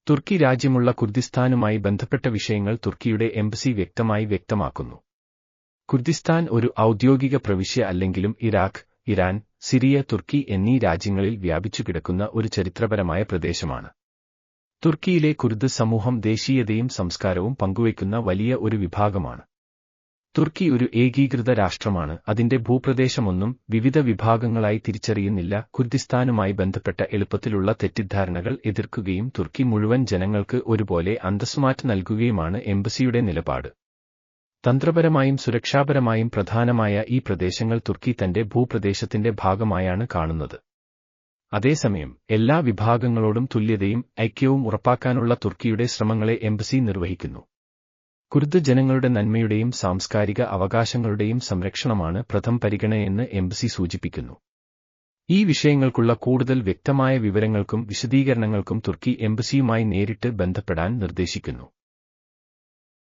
തുർക്കി രാജ്യമുള്ള കുർദിസ്ഥാനുമായി ബന്ധപ്പെട്ട വിഷയങ്ങൾ തുർക്കിയുടെ എംബസി വ്യക്തമാക്കുന്നു. കുർദിസ്ഥാൻ ഒരു ഔദ്യോഗിക പ്രവിശ്യ അല്ലെങ്കിലും ഇറാഖ്, ഇറാൻ, സിറിയ, തുർക്കി എന്നീ രാജ്യങ്ങളിൽ വ്യാപിച്ചുകിടക്കുന്ന ഒരു ചരിത്രപരമായ പ്രദേശമാണ്. തുർക്കിയിലെ കുർദ് സമൂഹം ദേശീയതയും സംസ്കാരവും പങ്കുവയ്ക്കുന്ന വലിയ ഒരു വിഭാഗമാണ്. തുർക്കി ഒരു ഏകീകൃത രാഷ്ട്രമാണ്. അതിന്റെ ഭൂപ്രദേശമൊന്നും വിവിധ വിഭാഗങ്ങളായി തിരിച്ചറിയുന്നില്ല. കുർദിസ്ഥാനുമായി ബന്ധപ്പെട്ട എളുപ്പത്തിലുള്ള തെറ്റിദ്ധാരണകൾ എതിർക്കുകയും തുർക്കി മുഴുവൻ ജനങ്ങൾക്ക് ഒരുപോലെ അന്തസ്സുമാറ്റ് നൽകുകയുമാണ് എംബസിയുടെ നിലപാട്. തന്ത്രപരമായും സുരക്ഷാപരമായും പ്രധാനമായ ഈ പ്രദേശങ്ങൾ തുർക്കി തന്റെ ഭൂപ്രദേശത്തിന്റെ ഭാഗമായാണ് കാണുന്നത്. അതേസമയം എല്ലാ വിഭാഗങ്ങളോടും തുല്യതയും ഐക്യവും ഉറപ്പാക്കാനുള്ള തുർക്കിയുടെ ശ്രമങ്ങളെ എംബസി നിർവഹിക്കുന്നു. കുർദ് ജനങ്ങളുടെ നന്മയുടെയും സാംസ്കാരിക അവകാശങ്ങളുടെയും സംരക്ഷണമാണ് പ്രഥമ പരിഗണനയെന്ന് എംബസി സൂചിപ്പിക്കുന്നു. ഈ വിഷയങ്ങൾക്കുള്ള കൂടുതൽ വ്യക്തമായ വിവരങ്ങൾക്കും വിശദീകരണങ്ങൾക്കും തുർക്കി എംബസിയുമായി നേരിട്ട് ബന്ധപ്പെടാൻ നിർദ്ദേശിക്കുന്നു.